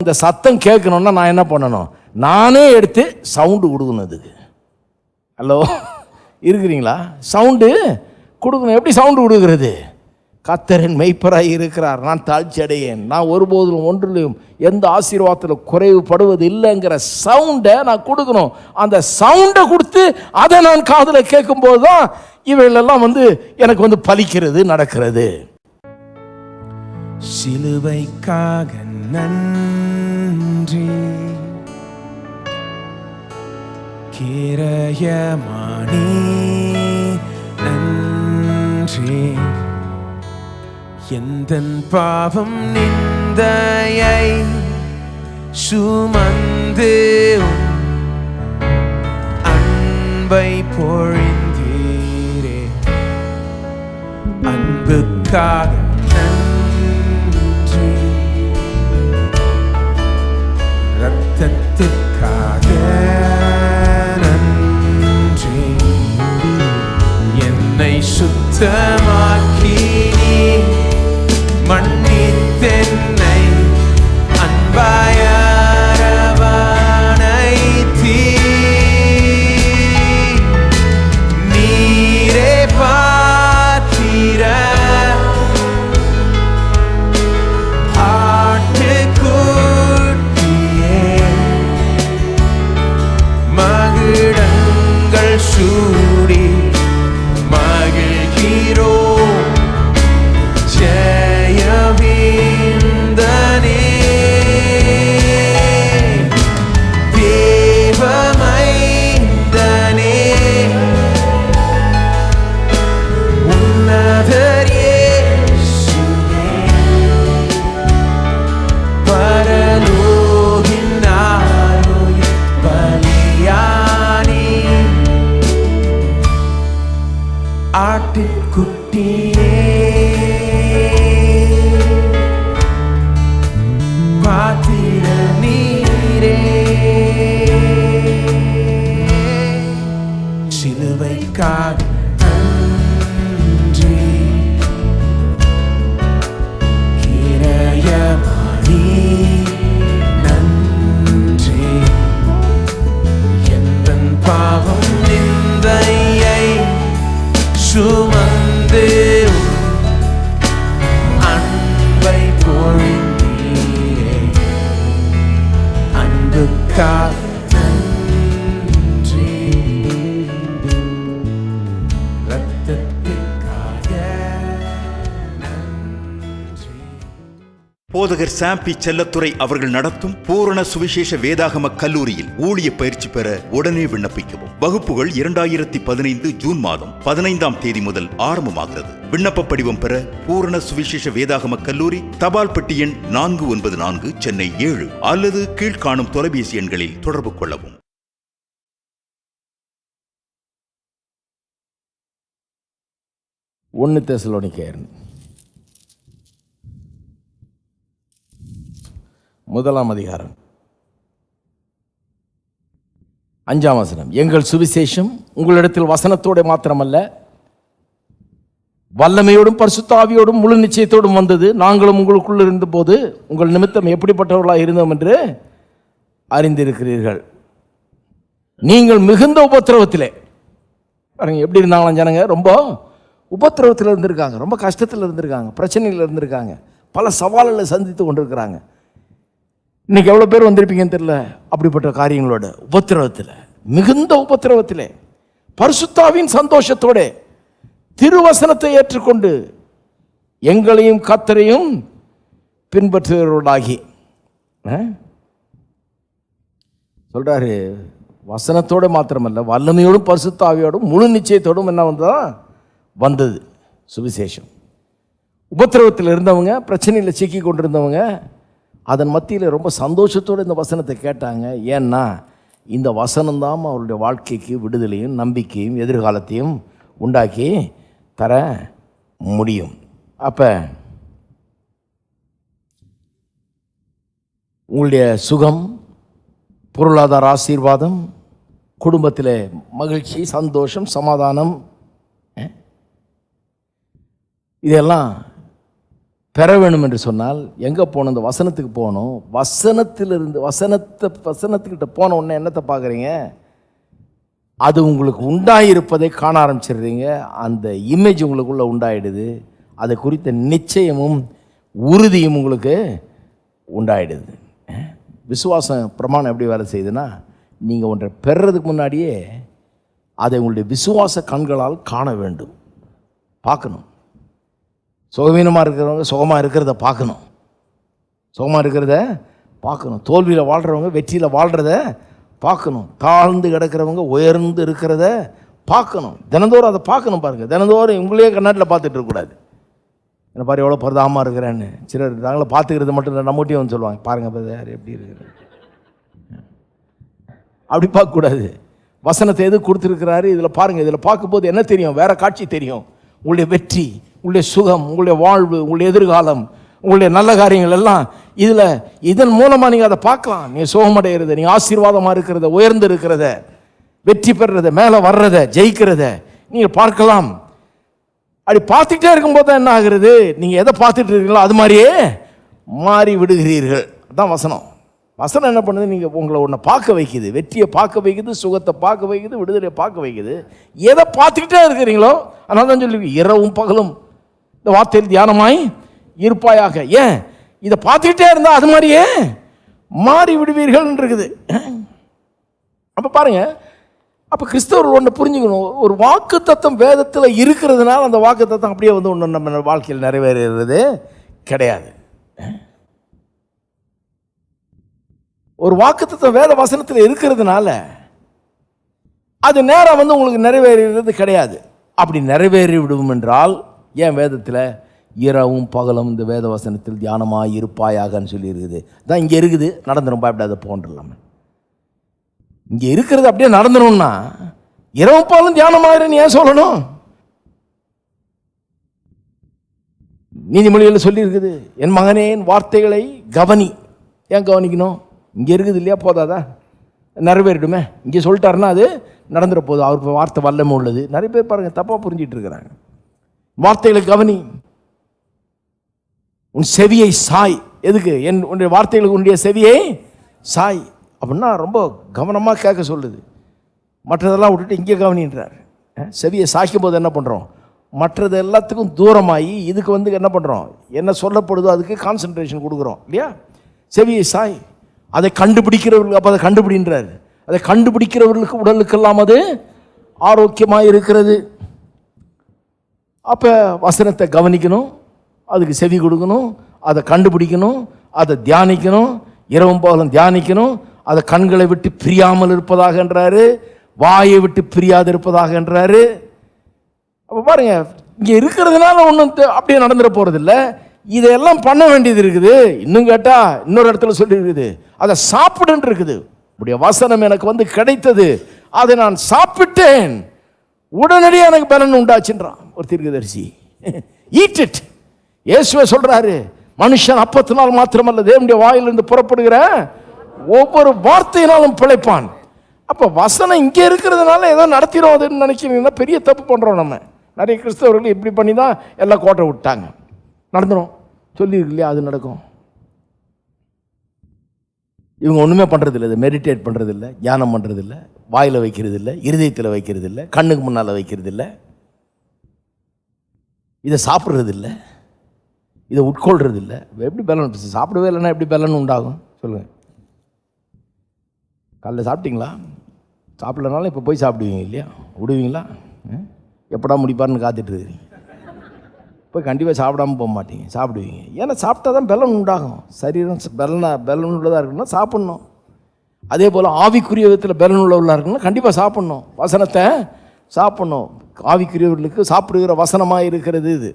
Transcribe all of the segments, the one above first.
அந்த சத்தம் கேட்கணுன்னா நான் என்ன பண்ணணும்? நானே எடுத்து சவுண்டு கொடுக்கணும். அதுக்கு ஹலோ இருக்கிறீங்களா? சவுண்டு கொடுக்கணும். எப்படி சவுண்டு கொடுக்கறது? கர்த்தரின் மெய்ப்பராய் இருக்கிறார், நான் தாழ்ச்சி அடையேன், நான் ஒருபோதும் ஒன்றிலும் எந்த ஆசீர்வாதத்தில் குறைவுபடுவது இல்லைங்கிற சவுண்டை நான் கொடுக்கணும். அந்த சவுண்டை கொடுத்து அதை நான் காதில் கேட்கும்போது தான் இவைகளெல்லாம் எனக்கு பலிக்கிறது, நடக்கிறது. சிலுவைக்காக நன்றி, கிரயமானே நன்றி, எந்தன் பாவம் நிந்தையை சுமந்து அன்பை பொழிந்தீரே, அன்புக்காக நன்றி, இரத்தத்துக்காக நன்றி, என்னை சுத்தமாக்கி மன்னித்தென்னை அன்பாய் அரவணைத்தீர். நீரே பாத்திர ஆட்டுக்குட்டியே, மகுடங்கள் சூடி மகிழ்கிறோ, ஜெயவீந்தனே, தேவமைந்தனே, உன்னதர் இயேசுவே, பரலோகின் ஆரோக்கிய பலியானே, ஆட்டுக்குட்டியே, பாத்திர நீரே, சிலுவைக்காக நன்றி, கிரயமானே நன்றி, எந்தன் பாவம் நிந்தையை சுமந்து அன்பை பொழிந்தீரே, அன்புக்காக நன்றி, இரத்தத்துக்காக நன்றி. போதகர் சாம்பி செல்லத்துறை அவர்கள் நடத்தும் பூரண சுவிசேஷ வேதாகம கல்லூரியில் ஊழிய பயிற்சி பெற உடனே விண்ணப்பிக்கவும். வகுப்புகள் 2015 ஜூன் மாதம் 15ஆம் தேதி முதல் ஆரம்பமாகிறது. விண்ணப்ப படிவம் பெற பூரண சுவிசேஷ வேதாகம கல்லூரி, தபால் பெட்டி எண் 494, சென்னை 7 அல்லது கீழ்காணும் தொலைபேசி எண்களில் தொடர்பு கொள்ளவும். ஒன்று தெசலோனிக்கேயர் 1ஆம் அதிகாரம் 5ஆம் வசனம். எங்கள் சுவிசேஷம் உங்களிடத்தில் வசனத்தோடு மாத்திரமல்ல, வல்லமையோடும் பரிசுத்த ஆவியோடும் முழு நிச்சயத்தோடும் வந்தது. நாங்களும் உங்களுக்குள்ள இருந்தபோது உங்கள் நிமித்தம் எப்படிப்பட்டவர்களாக இருந்தோம் என்று அறிந்திருக்கிறீர்கள். நீங்கள் மிகுந்த உபத்திரவத்திலே, பாருங்க எப்படி இருந்தாங்களாம் ஜனங்க, ரொம்ப உபத்திரவத்தில் இருந்திருக்காங்க, ரொம்ப கஷ்டத்தில் இருந்திருக்காங்க, பிரச்சனையில் இருந்திருக்காங்க, பல சவால்களை சந்தித்து கொண்டிருக்கிறாங்க. இன்னைக்கு எவ்வளோ பேர் வந்திருப்பீங்கன்னு தெரியல. அப்படிப்பட்ட காரியங்களோட உபத்திரவத்தில், மிகுந்த உபத்திரவத்திலே பரிசுத்தாவின் சந்தோஷத்தோட திருவசனத்தை ஏற்றுக்கொண்டு எங்களையும் கர்த்தரையும் பின்பற்றுகிறவர்களாகி சொல்றாரு. வசனத்தோடு மாத்திரமல்ல, வல்லமையோடும் பரிசுத்த ஆவியோடும் முழு நிச்சயத்தோடும் என்ன வந்தது சுவிசேஷம். உபத்திரவத்தில் இருந்தவங்க, பிரச்சனையில் சிக்கி கொண்டிருந்தவங்க, அதன் மத்தியில் ரொம்ப சந்தோஷத்தோடு இந்த வசனத்தை கேட்டாங்க. ஏன்னா இந்த வசனம்தான் அவருடைய வாழ்க்கைக்கு விடுதலையும் நம்பிக்கையும் எதிர்காலத்தையும் உண்டாக்கி தர முடியும். அப்போ உங்களுடைய சுகம், பொருளாதார ஆசீர்வாதம், குடும்பத்தில் மகிழ்ச்சி, சந்தோஷம், சமாதானம், இதெல்லாம் பெற வேணும் என்று சொன்னால் எங்கே போகணும்? இந்த வசனத்துக்கு போகணும். வசனத்திலிருந்து வசனத்துக்கிட்ட போன உடனே என்னத்தை பார்க்குறீங்க? அது உங்களுக்கு உண்டாயிருப்பதை காண ஆரம்பிச்சிடுறீங்க. அந்த இமேஜ் உங்களுக்குள்ளே உண்டாயிடுது. அதை குறித்த நிச்சயமும் உறுதியும் உங்களுக்கு உண்டாயிடுது. விசுவாசம் பிரமாணம் எப்படி வேலை செய்யுதுன்னா, நீங்கள் ஒன்றை பெறுறதுக்கு முன்னாடியே அதை உங்களுடைய விசுவாச கண்களால் காண வேண்டும், பார்க்கணும். சுகவீனமாக இருக்கிறவங்க சுகமாக இருக்கிறத பார்க்கணும், சுகமாக இருக்கிறத பார்க்கணும். தோல்வியில் வாழ்கிறவங்க வெற்றியில் வாழ்கிறத பார்க்கணும். தாழ்ந்து கிடக்கிறவங்க உயர்ந்து இருக்கிறத பார்க்கணும். தினந்தோறும் அதை பார்க்கணும். பாருங்கள், தினந்தோறும் உங்களே கண்ணாட்டில் பார்த்துட்டு இருக்கக்கூடாது. என்ன பாரு எவ்வளோ பரதாமல் இருக்கிறேன்னு. சிலர் நாங்கள பார்த்துக்கிறது மட்டும் இல்லை, நம்மகிட்டே வந்து சொல்லுவாங்க, பாருங்கள் பாரு எப்படி இருக்கிற. அப்படி பார்க்கக்கூடாது. வசனத்தை எது கொடுத்துருக்கிறாரு இதில் பாருங்கள். இதில் பார்க்கும்போது என்ன தெரியும்? வேற காட்சி தெரியும். உங்களுடைய வெற்றி, உங்களுடைய சுகம், உங்களுடைய வாழ்வு, உங்களுடைய எதிர்காலம், உங்களுடைய நல்ல காரியங்கள் எல்லாம் இதன் மூலமாக நீங்கள் அதை பார்க்கலாம். நீங்கள் சுகமடைகிறத, நீங்கள் ஆசீர்வாதமாக இருக்கிறத, உயர்ந்து இருக்கிறத, வெற்றி பெறுறத, மேலே வர்றத, ஜெயிக்கிறத நீங்கள் பார்க்கலாம். அப்படி பார்த்துக்கிட்டே இருக்கும்போது தான் என்ன ஆகுறது? நீங்கள் எதை பார்த்துட்டு இருக்கீங்களோ அது மாதிரியே மாறி விடுகிறீர்கள். அதுதான் வசனம். வசனம் என்ன பண்ணுது? நீங்கள் உங்களை ஒன்றை பார்க்க வைக்குது, வெற்றியை பார்க்க வைக்குது, சுகத்தை பார்க்க வைக்குது, விடுதலையை பார்க்க வைக்குது. எதை பார்த்துக்கிட்டே இருக்கிறீங்களோ அதனால தான் சொல்லி இரவும் பகலும் இந்த வார்த்தையில் தியானமாய் இருப்பாயாக. ஏன்? இதை பார்த்துக்கிட்டே இருந்தால் அது மாதிரியே மாறி விடுவீர்கள் இருக்குது. அப்போ பாருங்க, அப்போ கிறிஸ்தவர் ஒன்று புரிஞ்சுக்கணும். ஒரு வாக்கு தத்தம் வேதத்தில் இருக்கிறதுனால அந்த வாக்கு தத்தம் அப்படியே வந்து ஒன்று நம்ம வாழ்க்கையில் நிறைவேறுறது கிடையாது. ஒரு வாக்குத்தத்தம் வேத வசனத்தில் இருக்கிறதுனால அது நேரம் வந்து உங்களுக்கு நிறைவேறுகிறது கிடையாது. அப்படி நிறைவேறி விடும் என்றால் ஏன் வேதத்தில் இரவும் பகலும் இந்த வேத வசனத்தில் தியானமாக இருப்பாயாகன்னு சொல்லி இருக்குது. தான் இங்கே இருக்குது, நடந்துடும், பயப்படாத போன்றலாம. இங்கே இருக்கிறது அப்படியே நடந்துடும்னா இரவும் பகலும் தியானமாகிறேன்னு ஏன் சொல்லணும்? நீதிமொழியில் சொல்லி இருக்குது, என் மகனே என் வார்த்தைகளை கவனி. ஏன் கவனிக்கணும்? இங்கே இருக்குது இல்லையா, போதாதா? நிறைவேறிடுமே. இங்கே சொல்லிட்டாருன்னா அது நடந்துட போதும். அவருக்கு வார்த்தை வல்லமை உள்ளது. நிறைய பேர் பாருங்கள் தப்பாக புரிஞ்சிட்டு இருக்கிறாங்க. வார்த்தைகளை கவனி, உன் செவியை சாய். எதுக்கு? உன்னுடைய வார்த்தைகளுக்கு உன்னுடைய செவியை சாய் அப்படின்னா ரொம்ப கவனமாக கேட்க சொல்லுது. மற்றதெல்லாம் விட்டுட்டு இங்கே கவனின்றார். செவியை சாய்க்கும் போது என்ன பண்ணுறோம்? மற்றது எல்லாத்துக்கும் தூரமாகி இதுக்கு வந்து என்ன பண்ணுறோம்? என்ன சொல்லப்படுதோ அதுக்கு கான்சன்ட்ரேஷன் கொடுக்குறோம் இல்லையா? செவியை சாய். அதை கண்டுபிடிக்கிறவர்களுக்கு, அப்போ அதை கண்டுபிடின்றார். அதை கண்டுபிடிக்கிறவர்களுக்கு உடலுக்கெல்லாம் அது ஆரோக்கியமாக இருக்கிறது. அப்போ வசனத்தை கவனிக்கணும், அதுக்கு செவி கொடுக்கணும், அதை கண்டுபிடிக்கணும், அதை தியானிக்கணும், இரவும் பகலும் தியானிக்கணும். அதை கண்களை விட்டு பிரியாமல் இருப்பதாக என்றாரு, வாயை விட்டு பிரியாது இருப்பதாக என்றாரு. அப்போ பாருங்க, இங்கே இருக்கிறதுனால ஒன்றும் அப்படியே நடந்துட போகிறதில்ல. இதையெல்லாம் பண்ண வேண்டியது இருக்குது. இன்னும் கேட்டால் இன்னொரு இடத்துல சொல்லி இருக்குது, அதை சாப்பிடுன்னு இருக்குது. இப்படிய வசனம் எனக்கு வந்து கிடைத்தது, அதை நான் சாப்பிட்டேன், உடனடியாக எனக்கு பலன் உண்டாச்சுன்றான் ஒரு தீர்க்கதரிசி. Eat it. இயேசுவே சொல்றாரு, மனுஷன் அப்பத்தினால் மாத்திரமல்ல தேவனுடைய வாயிலிருந்து புறப்படுகிற ஒவ்வொரு வார்த்தையினாலும் பிழைப்பான். அப்போ வசனம் இங்கே இருக்கிறதுனால ஏதோ நடத்திடும் அதுன்னு நினைக்கிறீங்கன்னா பெரிய தப்பு பண்ணுறோம். நம்ம நிறைய கிறிஸ்தவர்கள் இப்படி பண்ணி தான் எல்லாம் கோட்டை விட்டாங்க. நடந்துடும் சொல்லியிருக்கு இல்லையா, அது நடக்கும். இவங்க ஒன்றுமே பண்ணுறதில்லை, இதை மெடிடேட் பண்ணுறதில்ல, தியானம் பண்ணுறதில்ல, வாயில் வைக்கிறது இல்லை, இருதயத்தில் வைக்கிறது இல்லை, கண்ணுக்கு முன்னால் வைக்கிறது இல்லை, இதை சாப்பிட்றது இல்லை, இதை உட்கொள்றது இல்லை. எப்படி பலன்? சாப்பிடவே இல்லைன்னா எப்படி பலன் உண்டாகும் சொல்லுங்கள்? காலைல சாப்பிட்டீங்களா? சாப்பிட்லனாலும் இப்போ போய் சாப்பிடுவீங்க இல்லையா? விடுவீங்களா? எப்படா முடிப்பாருன்னு காத்துட்டு இருக்கிறீங்க. போய் கண்டிப்பாக சாப்பிடாமல் போக மாட்டீங்க, சாப்பிடுவீங்க. ஏன்னா சாப்பிட்டா தான் பலன் உண்டாகும். சரீரம் பலன் உள்ளதாக இருக்குன்னா சாப்பிட்ணும். அதே போல் ஆவிக்குரிய விதத்தில் பலன் உள்ளவர்களாக இருக்குன்னா கண்டிப்பாக சாப்பிட்ணும், வசனத்தை சாப்பிட்ணும். ஆவிக்குரியவர்களுக்கு சாப்பிடுகிற வசனமாக இருக்கிறது இது.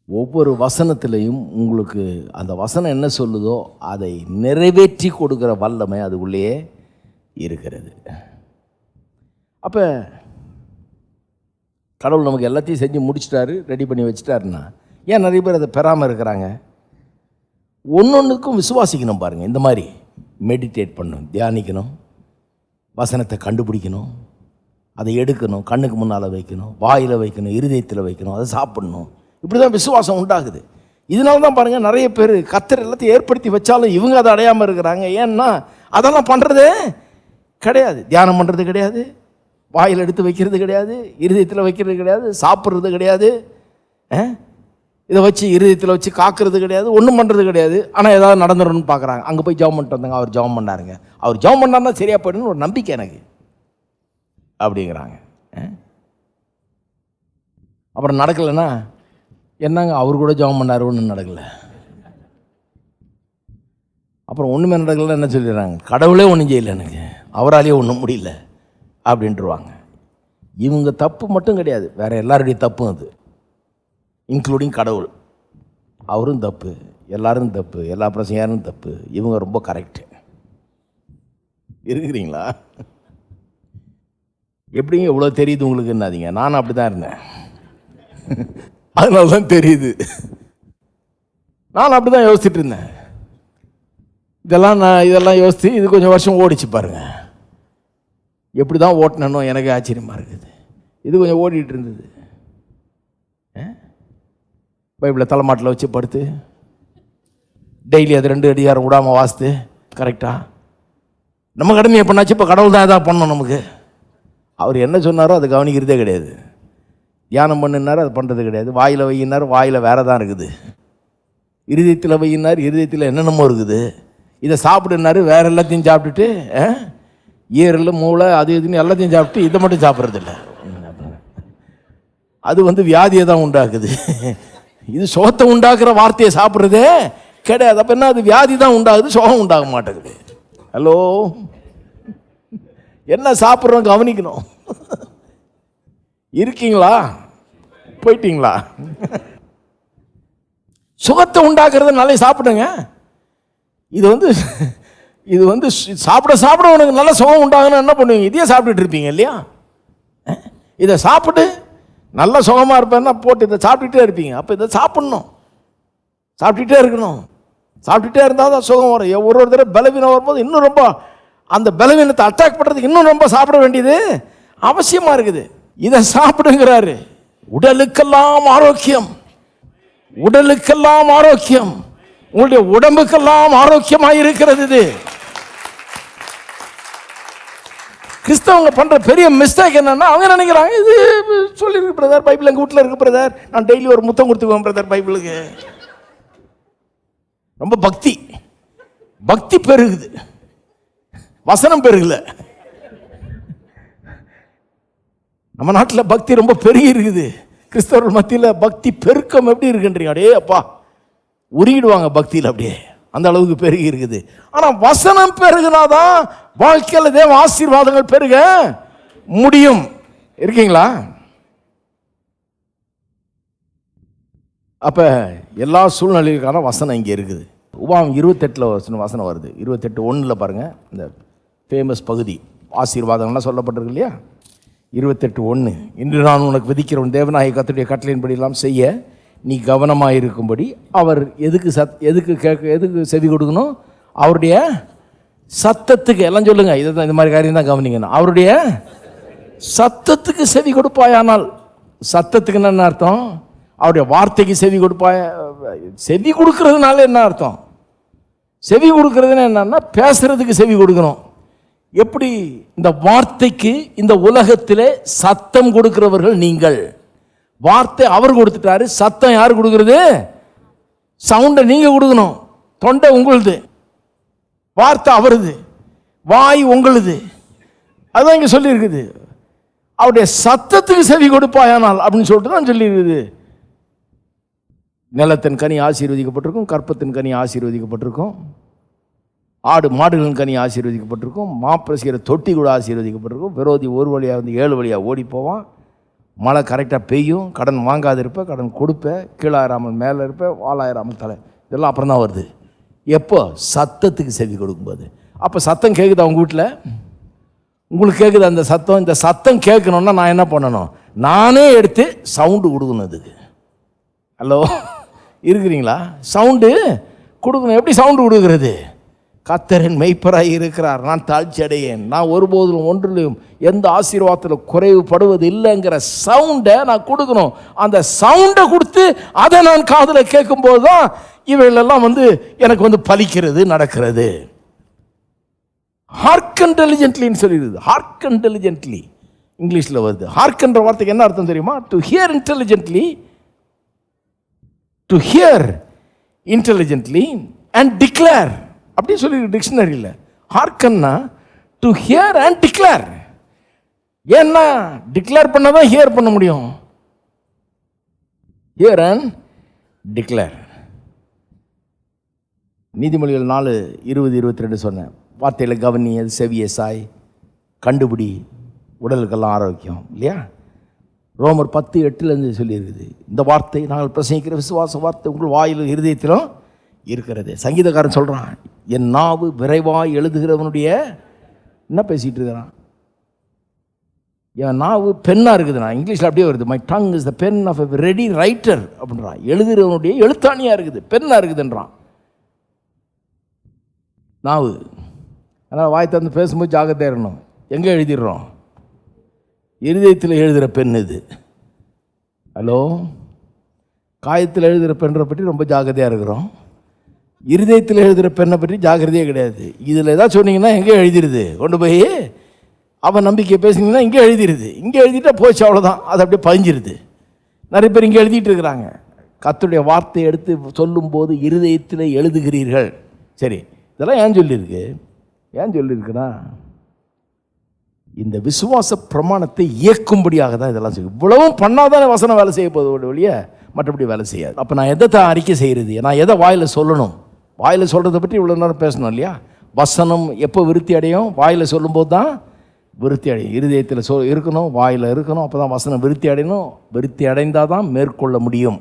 ஒவ்வொரு வசனத்திலையும் உங்களுக்கு அந்த வசனம் என்ன சொல்லுதோ அதை நிறைவேற்றி கொடுக்குற வல்லமை அதுக்குள்ளேயே இருக்கிறது. அப்போ கடவுள் நமக்கு எல்லாத்தையும் செஞ்சு முடிச்சிட்டாரு, ரெடி பண்ணி வச்சுட்டாருன்னா ஏன் நிறைய பேர் அதை பெறாமல் இருக்கிறாங்க? ஒன்றொன்றுக்கும் விசுவாசிக்கணும். பாருங்கள், இந்த மாதிரி மெடிடேட் பண்ணணும், தியானிக்கணும், வசனத்தை கண்டுபிடிக்கணும், அதை எடுக்கணும், கண்ணுக்கு முன்னால் வைக்கணும், வாயில் வைக்கணும், இருதயத்தில் வைக்கணும், அதை சாப்பிடணும். இப்படி தான் விசுவாசம் உண்டாகுது. இதனால தான் பாருங்கள், நிறைய பேர் கர்த்தர் எல்லாத்தையும் ஏற்படுத்தி வச்சாலும் இவங்க அதை அடையாமல் இருக்கிறாங்க. ஏன்னா அதெல்லாம் பண்ணுறதே கிடையாது. தியானம் பண்ணுறது கிடையாது, வாயில் எடுத்து வைக்கிறது கிடையாது, இருதயத்தில் வைக்கிறது கிடையாது, சாப்பிட்றது கிடையாது, இதை வச்சு இருதயத்தில் வச்சு காக்கிறது கிடையாது, ஒன்றும் பண்ணுறது கிடையாது. ஆனால் ஏதாவது நடந்துடணும்னு பார்க்குறாங்க. அங்கே போய் ஜெபம் பண்ணிட்டு வந்தாங்க, அவர் ஜெபம் பண்ணாருங்க, அவர் ஜெபம் பண்ணாருன்னா சரியாக போயிடுன்னு ஒரு நம்பிக்கை எனக்கு அப்படிங்கிறாங்க. அப்புறம் நடக்கலைன்னா என்னங்க அவர் கூட ஜெபம் பண்ணார், ஒன்றும் நடக்கலை. அப்புறம் ஒன்றுமே நடக்கலைன்னா என்ன சொல்லிடுறாங்க, கடவுளே ஒன்றும் செய்யலை, எனக்கு அவராலேயே ஒன்றும் முடியல அப்படின்ட்டுருவாங்க. இவங்க தப்பு மட்டும் கிடையாது, வேறு எல்லாருடைய தப்பும் அது, இன்க்ளூடிங் கடவுள். அவரும் தப்பு, எல்லாரும் தப்பு, எல்லா பிரச்சனையாரும் தப்பு, இவங்க ரொம்ப கரெக்டு. இருக்கிறீங்களா? எப்படிங்க இவ்வளோ தெரியுது உங்களுக்கு? என்னாதீங்க, நானும் அப்படி தான் இருந்தேன், அதனால தான் தெரியுது. நானும் அப்படி தான் யோசிச்சுட்டு இருந்தேன். இதெல்லாம் யோசித்து இது கொஞ்சம் வருஷம் ஓடிச்சு பாருங்க. எப்படி தான் ஓட்டினோ எனக்கு ஆச்சரியமாக இருக்குது. இது கொஞ்சம் ஓடிட்டு இருந்தது. பைபிளை தலைமாட்டில் வச்சு படுத்து டெய்லி அது 2 அதிகாரம் விடாமல் வாசித்து கரெக்டாக நம்ம கடமையை பண்ணாச்சு. இப்போ கடவுள் தான் எதாவது பண்ணணும் நமக்கு. அவர் என்ன சொன்னாரோ அதை கவனிக்கிறதே கிடையாது. தியானம் பண்ணினார், அது பண்ணுறது கிடையாது. வாயில் வையினார், வாயில் வேறு தான் இருக்குது. இருதயத்தில் வையினார், இருதயத்தில் என்னென்னமோ இருக்குது. இதை சாப்பிடுனாரு, வேறு எல்லாத்தையும் சாப்பிட்டுட்டு ஈரல் மூளை அது இதுன்னு எல்லாத்தையும் சாப்பிட்டு இதை மட்டும் சாப்பிட்றதில்ல. அது வியாதியை தான் உண்டாக்குது. இது சுகத்தை உண்டாக்குற வார்த்தையை சாப்பிட்றதே கிடையாது. அப்போ என்ன, அது வியாதி தான் உண்டாகுது, சுகம் உண்டாக மாட்டேங்குது. ஹலோ, என்ன சாப்பிட்றோம் கவனிக்கணும். இருக்கீங்களா, போயிட்டீங்களா? சுகத்தை உண்டாக்குறது நல்லா சாப்பிடுங்க. இது சாப்பிட சாப்பிட உனக்கு நல்ல சுகம் உண்டாகணும். என்ன பண்ணுவீங்க? இதையே சாப்பிட்டுட்டு இருப்பீங்க இல்லையா? இதை சாப்பிட்டு நல்ல சுகமாக இருப்பேன்னா போட்டு இதை சாப்பிட்டுட்டே இருப்பீங்க. அப்போ இதை சாப்பிட்ணும், சாப்பிட்டுட்டே இருக்கணும். சாப்பிட்டுட்டே இருந்தால் தான் சுகம் வரும். ஒரு தடவை பலவீனம் வரும்போது இன்னும் ரொம்ப அந்த பலவீனத்தை அட்டாக் பண்ணுறதுக்கு இன்னும் ரொம்ப சாப்பிட வேண்டியது அவசியமாக இருக்குது. இதை சாப்பிடுங்கிறாரு. உடலுக்கெல்லாம் ஆரோக்கியம், உடலுக்கெல்லாம் ஆரோக்கியம், உங்களுடைய உடம்புக்கெல்லாம் ஆரோக்கியமாக இருக்கிறது. இது கிறிஸ்தவங்க பண்ற பெரிய மிஸ்டேக் என்னன்னா, அவங்க நினைக்கிறாங்க இது சொல்லியிருக்கு பிரதர், பைபிள் எங்கள் வீட்டில் இருக்கு பிரதர், நான் டெய்லி ஒரு முத்தம் கொடுத்துக்குவேன் பிரதர் பைபிளுக்கு. ரொம்ப பக்தி பெருகுது, வசனம் பெருகல. நம்ம நாட்டில் பக்தி ரொம்ப பெருகி இருக்குது. கிறிஸ்தவர்கள் மத்தியில் பக்தி பெருக்கம் எப்படி இருக்குன்றீங்க? அடே அப்பா, உருகிடுவாங்க பக்தியில், அப்படியே அந்த அளவுக்கு பெருகி இருக்குது. ஆனால் வசனம் பெருகுனாதான் வாழ்க்கையில் தேவ ஆசீர்வாதங்கள் பெருக முடியும். இருக்கீங்களா? அப்போ எல்லா சூழ்நிலைக்கான வசனம் இங்கே இருக்குது. உபாகம் 28 வசனம் வருது. 28:1 பாருங்கள், இந்த ஃபேமஸ் பகுதி ஆசீர்வாதங்கள்லாம் சொல்லப்பட்டிருக்கு இல்லையா? 28:1, இன்று நான் உனக்கு விதிக்கிற உன் தேவனாகிய கர்த்தருடைய கட்டளையின்படி எல்லாம் செய்ய நீ கவனமாக இருக்கும்படி அவர் எதுக்கு செவி கொடுக்கணும்? அவருடைய சத்தத்துக்கு. எல்லாம் சொல்லுங்க, இதுதான், இந்த மாதிரி காரியம் தான் கவனிக்கணும். அவருடைய சத்தத்துக்கு செவி கொடுப்பாயானால், சத்தத்துக்கு என்ன அர்த்தம்? அவருடைய வார்த்தைக்கு செவி கொடுப்பாய. செவி கொடுக்கறதுனால என்ன அர்த்தம்? செவி கொடுக்கறதுன்னு என்னன்னா, பேசுறதுக்கு செவி கொடுக்கணும். எப்படி? இந்த வார்த்தைக்கு இந்த உலகத்திலே சத்தம் கொடுக்கிறவர்கள் நீங்கள். வார்த்தை அவர் கொடுத்துட்டாரு, சத்தம் யார் கொடுக்கறது? சவுண்டை நீங்க கொடுக்கணும். தொண்டை உங்களுது, வார்த்தை அவருது, வாய் உங்களுது. அதுதான் இங்க சொல்லி இருக்குது. அவருடைய சத்தத்துக்கு செவி கொடுப்பாயானால் அப்படின்னு சொல்லிட்டு தான் சொல்லி இருக்குது. நிலத்தின் கனி ஆசீர்வதிக்கப்பட்டிருக்கும், கற்பத்தின் கனி ஆசீர்வதிக்கப்பட்டிருக்கும், ஆடு மாடுகளின் கனி ஆசீர்வதிக்கப்பட்டிருக்கும், மாப்பிரசிக்கிற தொட்டி கூட ஆசீர்வதிக்கப்பட்டிருக்கும். விரோதி ஒரு வழியாக 7 வழியாக ஓடி போவான். மழை கரெக்டாக பெய்யும். கடன் வாங்காது இருப்ப, கடன் கொடுப்ப, கீழாயிராமல் மேலே இருப்ப, வாழாயிராமல் தலை. இதெல்லாம் அப்புறம் தான் வருது. எப்போ? சத்தத்துக்கு செவி கொடுக்கும்போது. அப்போ சத்தம் கேட்குதா உங்கள் வீட்டில்? உங்களுக்கு கேட்குது அந்த சத்தம்? இந்த சத்தம் கேட்கணுன்னா நான் என்ன பண்ணணும்? நானே எடுத்து சவுண்டு கொடுக்கணும். இதுக்கு ஹலோ, இருக்கிறீங்களா? சவுண்டு கொடுக்கணும். எப்படி சவுண்டு கொடுக்குறது? கர்த்தரின் மெய்ப்பராய் இருக்கிறார், நான் தாழ்ச்சி அடையேன், நான் ஒருபோதும் ஒன்றிலும் எந்த ஆசீர்வாதத்தில் குறைவுபடுவது இல்லைங்கிற சவுண்டை நான் கொடுக்கணும். அந்த சவுண்டை கொடுத்து அதை நான் காதில் கேட்கும்போது தான் இவைகளெல்லாம் எனக்கு பலிக்கிறது, நடக்கிறது. ஹார்க்கன் டெலிஜென்ட்லின்னு சொல்லிடுது. ஹார்க்கன் டெலிஜென்ட்லி இங்கிலீஷில் வருது. ஹார்க்கன்ற வார்த்தைக்கு என்ன அர்த்தம் தெரியுமா? To hear intelligently, to hear intelligently and declare அப்படி சொல்லி டிக்ஷனரியில். ஹார்க்கன்னா டு ஹியர் அண்ட் டிக்ளேர். ஏன்னா டிக்ளேர் பண்ண தான் ஹியர் பண்ண முடியும். Here and declare. நீதிமொழிகள் 4:20-22 சொன்னேன். வார்த்தைகளை கவனி, அது செவியை சாய், கண்டுபிடி, உடலுக்கெல்லாம் ஆரோக்கியம் இல்லையா? ரோமர் 10:8 சொல்லியிருக்குது. இந்த வார்த்தை நாங்கள் பிரசங்கிக்கிற விசுவாச வார்த்தை உங்கள் வாயிலும் இருதயத்திலும் இருக்கிறது. சங்கீதக்காரன் சொல்கிறான், என் நாவு விரைவாய் எழுதுகிறவனுடைய என்ன பேசிகிட்டு இருக்கிறான்? என் நாவு பெண்ணாக இருக்குதுண்ணா. இங்கிலீஷில் அப்படியே வருது, my tongue is the pen of a ready writer அப்படின்றான். எழுதுகிறவனுடைய எழுத்தாணியாக இருக்குது, பெண்ணாக இருக்குதுன்றான் நாவு. அதனால் வாய் தந்து பேசும்போது ஜாக்கிரதையாக இருக்கணும். எங்கே எழுதிடுறோம்? இருதயத்தில் எழுதுகிற பெண் இது. ஹலோ, காயத்தில் எழுதுகிற பெண்ணை பற்றி ரொம்ப ஜாக்கிரதையாக இருக்கிறோம். இருதயத்தில் எழுதுகிற பெண்ணை பற்றி ஜாக்கிரதையே கிடையாது. இதில் ஏதாவது சொன்னீங்கன்னா எங்கே எழுதிடுது, கொண்டு போய் அவன் நம்பிக்கையை பேசுனீங்கன்னா இங்கே எழுதிடுது. இங்கே எழுதிட்டா போச்சு, அவ்வளோதான், அது அப்படியே பதிஞ்சிருது. நிறைய பேர் இங்கே எழுதிட்டு இருக்கிறாங்க. கர்த்தருடைய வார்த்தையை எடுத்து சொல்லும்போது இருதயத்தில் எழுதுகிறீர்கள். சரி, இதெல்லாம் ஏன் சொல்லியிருக்கு? ஏன் சொல்லியிருக்குன்னா இந்த விசுவாச பிரமாணத்தை இயக்கும்படியாக தான் இதெல்லாம் செய்யும். இவ்வளவும் பண்ணாதானே வசனம் வேலை செய்ய போகுது ஒழிய மற்றபடி வேலை செய்யாது. அப்போ நான் எதை தான் அறிக்கை செய்கிறது? நான் எதை வாயில் சொல்லணும்? வாயில் சொல்கிறத பற்றி இவ்வளோ நேரம் பேசணும் இல்லையா? வசனம் எப்போ விருத்தி அடையும்? வாயில் சொல்லும்போது தான் விருத்தி அடையும். இருதயத்தில் இருக்கணும், வாயில் இருக்கணும், அப்போ தான் வசனம் விருத்தி அடையணும். விருத்தி அடைந்தால் தான் மேற்கொள்ள முடியும்.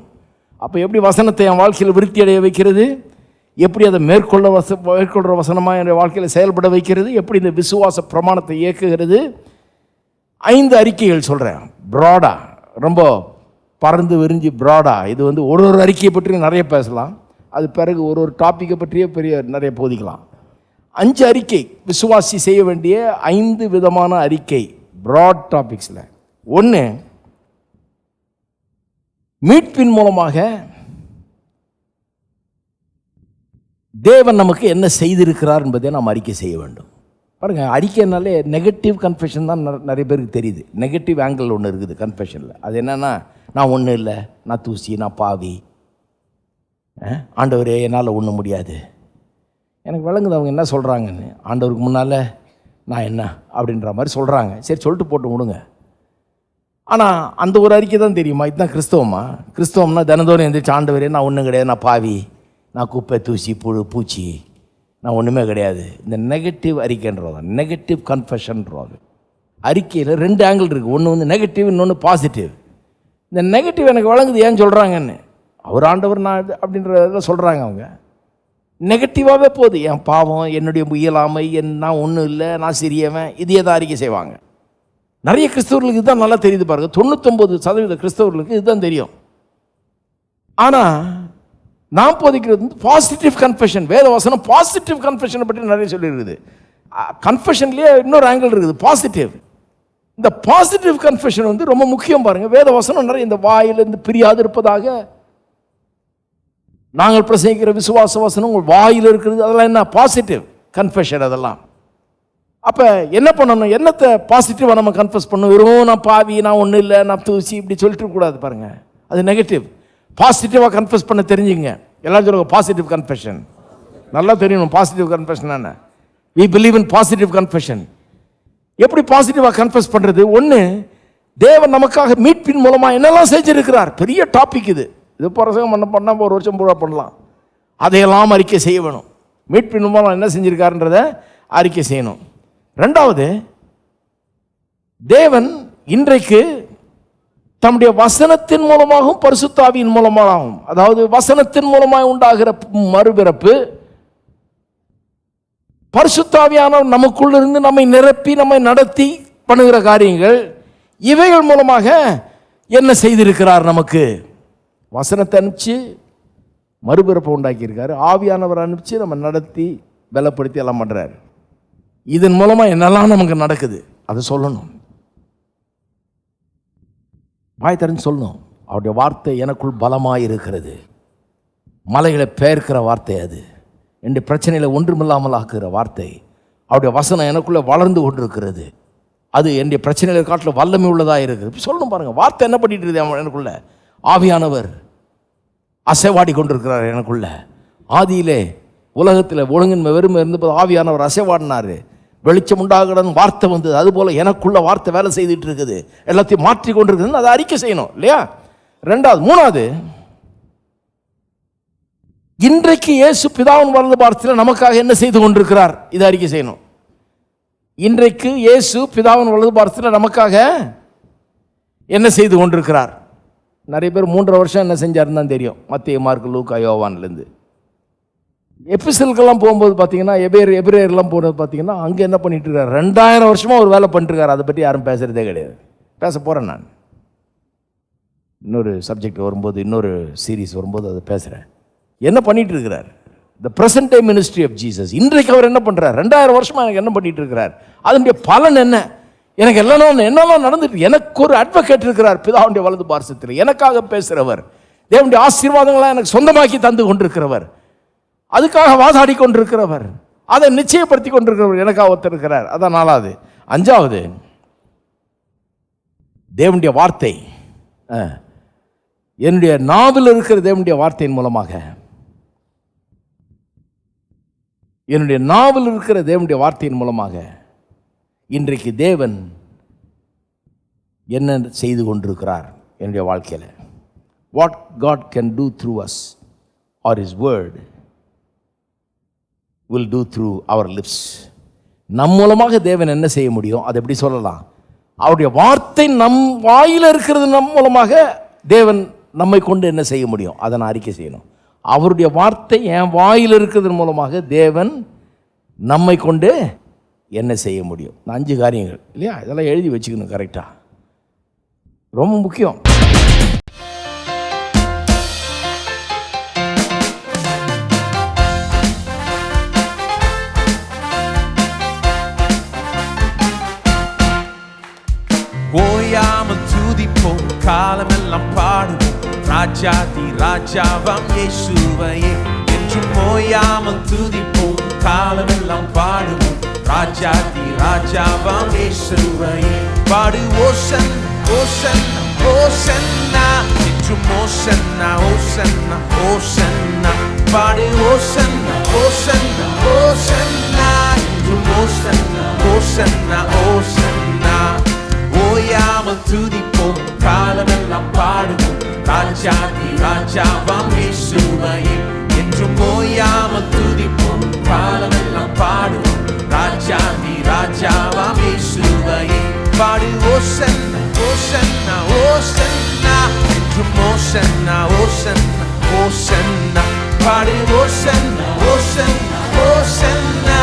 அப்போ எப்படி வசனத்தை என் வாழ்க்கையில் விருத்தி அடைய வைக்கிறது? எப்படி அதை மேற்கொள்கிற வசனமாக என்னுடைய வாழ்க்கையில் செயல்பட வைக்கிறது? எப்படி இந்த விசுவாச பிரமாணத்தை இயக்குகிறது? 5 அறிக்கைகள் சொல்கிறேன், ப்ராடாக, ரொம்ப பறந்து விரிஞ்சு ப்ராடாக. இது ஒரு அறிக்கையை பற்றி நிறைய பேசலாம். அது பிறகு ஒரு டாப்பிக்கை பற்றியே நிறைய போதிக்கலாம். 5 அறிக்கை, விசுவாசி செய்ய வேண்டிய 5 விதமான அறிக்கை ப்ராட் டாபிக்ஸில். 1, மீட்பின் மூலமாக தேவன் நமக்கு என்ன செய்திருக்கிறார் என்பதை நாம் அறிக்கை செய்ய வேண்டும். பாருங்கள், அறிக்கைனாலே நெகட்டிவ் கன்ஃபெஷன் தான் நிறைய பேருக்கு தெரியுது. நெகட்டிவ் ஆங்கிள் ஒன்று இருக்குது கன்ஃபெஷனில். அது என்னென்னா, நான் ஒன்றும் இல்லை, நான் தூசி, நான் பாவி, ஆண்டவரே என்னால் ஒன்றும் முடியாது. எனக்கு விளங்குது அவங்க என்ன சொல்கிறாங்கன்னு. ஆண்டவருக்கு முன்னால் நான் என்ன அப்படின்ற மாதிரி சொல்கிறாங்க. சரி, சொல்லிட்டு போட்டு விடுங்க. ஆனால் அந்த ஒரு அறிக்கை தான் தெரியுமா? இதுதான் கிறிஸ்தவமா? கிறிஸ்தவம்னா தினந்தோறும் எந்திரிச்சு, ஆண்டவரே நான் ஒன்றும் கிடையாது, நான் பாவி, நான் குப்பை, தூசி, புழு, பூச்சி, நான் ஒன்றுமே கிடையாது. இந்த நெகட்டிவ் அறிக்கைன்றோம், நெகட்டிவ் கன்ஃபெஷன்ன்றோம். அறிக்கையில் 2 ஆங்கிள் இருக்குது. ஒன்று நெகட்டிவ், இன்னொன்று பாசிட்டிவ். இந்த நெகட்டிவ் எனக்கு வழங்குது ஏன் சொல்கிறாங்கன்னு, அவர் ஆண்டவர் நான் இது அப்படின்றத சொல்கிறாங்க. அவங்க நெகட்டிவாகவே போகுது. என் பாவம், என்னுடைய இயலாமை, நான் ஒன்றும் இல்லை, நான் சிறியவன், இதையே தான் அறிக்கை செய்வாங்க. நிறைய கிறிஸ்தவர்களுக்கு இதுதான் நல்லா தெரியுது பாருங்கள். 99% கிறிஸ்தவர்களுக்கு இதுதான் தெரியும். ஆனால் நான் போதிக்கிறது பாசிட்டிவ் கன்ஃபெஷன். வேத வசனம் பாசிட்டிவ் கன்ஃபெஷனை பற்றி நிறைய சொல்லியிருக்குது. கன்ஃபெஷன்லேயே இன்னொரு ஆங்கிள் இருக்குது, பாசிட்டிவ். இந்த பாசிட்டிவ் கன்ஃபெஷன் ரொம்ப முக்கியம் பாருங்கள். வேத வசனம் நிறைய இந்த வாயிலிருந்து பிரியாது இருப்பதாக நாங்கள் பிரசங்கிக்கிற விசுவாச வசனம் உங்கள் வாயில் இருக்கிறது. அதெல்லாம் என்ன? Positive confession. அதெல்லாம் அப்போ என்ன பண்ணணும்? என்னத்தை பாசிட்டிவாக நம்ம கன்ஃபெஸ் பண்ணணும்? வெறும் நான் பாவி, நான் ஒன்றும் இல்லை, நான் தூசி, இப்படி சொல்லிட்டு கூடாது பாருங்கள். அது நெகட்டிவ். பாசிட்டிவாக கன்ஃபெஸ் பண்ண தெரிஞ்சுங்க. எல்லாம் சொல்லுங்க பாசிட்டிவ் கன்ஃபெஷன். நல்லா தெரியணும் பாசிட்டிவ் கன்ஃபெஷன் என்ன. We believe in positive confession. எப்படி பாசிட்டிவாக கன்ஃபெஸ் பண்ணுறது? 1, தேவன் நமக்காக மீட்பின் மூலமாக என்னெல்லாம் செஞ்சிருக்கிறார். பெரிய டாபிக் இது. இது பிரசங்கம் பண்ணால் 1 வருஷம் பூரா பண்ணலாம். அதையெல்லாம் அறிக்கை செய்ய வேணும். மீட்பின் மூலம் என்ன செஞ்சிருக்காருன்றதை அறிக்கை செய்யணும். 2வது, தேவன் இன்றைக்கு தம்முடைய வசனத்தின் மூலமாகவும் பரிசுத்த ஆவியின் மூலமாகவும், அதாவது வசனத்தின் மூலமாக உண்டாகிற மறுபிறப்பு, பரிசுத்த ஆவியானவர் நமக்குள்ள இருந்து நம்மை நிரப்பி நம்மை நடத்தி பண்ணுகிற காரியங்கள், இவைகள் மூலமாக என்ன செய்திருக்கிறார்? நமக்கு வசனத்தை அனுப்பிச்சு மறுபிறப்பை உண்டாக்கியிருக்காரு. ஆவியானவர் அனுப்பிச்சு நம்ம நடத்தி பலப்படுத்தி எல்லாம் பண்ணுறாரு. இதன் மூலமாக என்னெல்லாம் நமக்கு நடக்குது அதை சொல்லணும், வாய் திறந்து சொல்லணும். அவருடைய வார்த்தை எனக்குள் பலமாக இருக்கிறது. மலைகளை பெயர்க்கிற வார்த்தை அது. என்னுடைய பிரச்சனையில் ஒன்றுமில்லாமல் ஆக்குகிற வார்த்தை. அவருடைய வசனம் எனக்குள்ளே வளர்ந்து கொண்டிருக்கிறது. அது என்னுடைய பிரச்சனைகளை காட்டில் வல்லமை உள்ளதாக இருக்குது. சொல்லணும் பாருங்கள், வார்த்தை என்ன பண்ணிட்டு இருக்குது எனக்குள்ள. ஆவியானவர் அசைவாடி கொண்டிருக்கிறார் எனக்குள்ள. ஆதியிலே உலகத்தில் ஒழுங்கின்மை வெறுமை இருந்தபோது ஆவியானவர் அசைவாடினார், வெளிச்சம் உண்டாகணும், வார்த்தை வந்தது. அதுபோல் எனக்குள்ள வார்த்தை வேலை செய்துட்டு இருக்குது, எல்லாத்தையும் மாற்றி கொண்டிருக்குதுன்னு அதை அறிக்கை செய்யணும் இல்லையா? ரெண்டாவது. மூணாவது, இன்றைக்கு இயேசு பிதாவின் வலது பாரத்தில் நமக்காக என்ன செய்து கொண்டிருக்கிறார், இதை அறிக்கை செய்யணும். இன்றைக்கு இயேசு பிதாவின் வலது பாரத்தில் நமக்காக என்ன செய்து கொண்டிருக்கிறார். நிறைய பேர் 3.5 வருஷம் என்ன செஞ்சாருன்னு தான் தெரியும். மத்திய, மார்க்கு, லூக்கா, யோவான்லேருந்து எபிசல்கெல்லாம் போகும்போது பார்த்தீங்கன்னா, எபிரேயர்லாம் போகிறது பார்த்தீங்கன்னா, அங்கே என்ன பண்ணிட்டு இருக்காரு, 2000 வருஷமாக ஒரு வேலை பண்ணிட்டுருக்காரு. அதை பற்றி யாரும் பேசுகிறதே கிடையாது. பேச போகிறேன் நான். இன்னொரு சப்ஜெக்ட் வரும்போது, இன்னொரு சீரீஸ் வரும்போது அதை பேசுகிறேன். என்ன பண்ணிட்டு இருக்கிறார், the present day ministry of Jesus. இன்றைக்கு அவர் என்ன பண்ணுறார், 2000 வருஷமாக எனக்கு என்ன பண்ணிட்டு இருக்கிறார், அதனுடைய பலன் என்ன, எனக்கு என்னெல்லாம் நடந்துட்டு. எனக்கு ஒரு அட்வொகேட் இருக்கிறார் பிதாவுடைய வலது பார்சத்தில், எனக்காக பேசுகிறவர், தேவனுடைய ஆசீர்வாதங்களாக எனக்கு சொந்தமாக்கி தந்து கொண்டிருக்கிறவர், அதுக்காக வாதாடி கொண்டிருக்கிறவர், அதை நிச்சயப்படுத்தி கொண்டிருக்கிறவர் எனக்காக ஒருத்தருக்கிறார். அதான் 4வது. 5வது, தேவனுடைய வார்த்தை என்னுடைய நாவில் இருக்கிற தேவனுடைய வார்த்தையின் மூலமாக, என்னுடைய நாவில் இருக்கிற தேவனுடைய வார்த்தையின் மூலமாக இன்றைக்கு தேவன் என்ன செய்து கொண்டிருக்கிறார் என்னுடைய வாழ்க்கையில். What God can do through us or his word will do through our lips. நம் மூலமாக தேவன் என்ன செய்ய முடியும், அதை எப்படி சொல்லலாம், அவருடைய வார்த்தை நம் வாயில் இருக்கிறது, நம் மூலமாக தேவன் நம்மை கொண்டு என்ன செய்ய முடியும், அதை நான் அறிக்கை செய்யணும். அவருடைய வார்த்தை என் வாயில் இருக்கிறது மூலமாக தேவன் நம்மை கொண்டு என்ன செய்ய முடியும். 5 காரியங்கள் இல்லையா, இதெல்லாம் எழுதி வச்சுக்கணும் கரெக்டாக, ரொம்ப முக்கியம். ஓயாமல் துதிப்போம், காலமெல்லாம் பாடுவோம், ராஜாதி ராஜாவாம் இயேசுவையே. என்றும் ஓயாமல் துதிப்போம், காலமெல்லாம் பாடுவோம், ராஜாதி ராஜாவாம் இயேசுவையே. பாடு ஓசன்னா ஓசன்னா ஓசன்னா, என்றும் ஓசன்னா ஓசன்னா ஓசன்னா. பாடு ஓசன்னா ஓசன்னா ஓசன்னா, என்றும் ஓசன்னா ஓசன்னா ஓசன்னா. ஓயாமல் துதிப்போம், காலமெல்லாம் பாடுவோம், ராஜாதி ராஜாவாம் இயேசுவையே. என்றும் ஓயாமல் துதிப்போம், காலமெல்லாம் பாடுவோம், ராஜாதி ராஜாவாம் இயேசுவையே. பாடு ஓசன்னா ஓசன்னா ஓசன்னா, என்றும் ஓசன்னா ஓசன்னா ஓசன்னா. பாடு ஓசன்னா ஓசன்னா ஓசன்னா.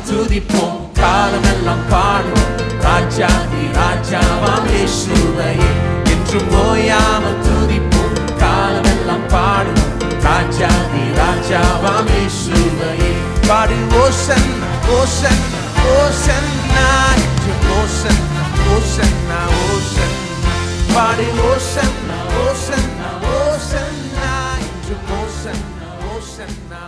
துதிப்போம், காலமெல்லாம் பாடுவோம், ராஜாதி ராஜாவாம் இயேசுவையே. என்றும் ஓயாமல் துதிப்போம், காலமெல்லாம் பாடுவோம், ராஜாதி ராஜாவாம் இயேசுவையே. பாடு ஓசன்னா ஓசன்னா ஓசன்னா, என்றும் ஓசன்னா ஓசன்னா ஓசன்னா. பாடு ஓசன்னா ஓசன்னா ஓசன்னா, என்றும் ஓசன்னா ஓசன்னா.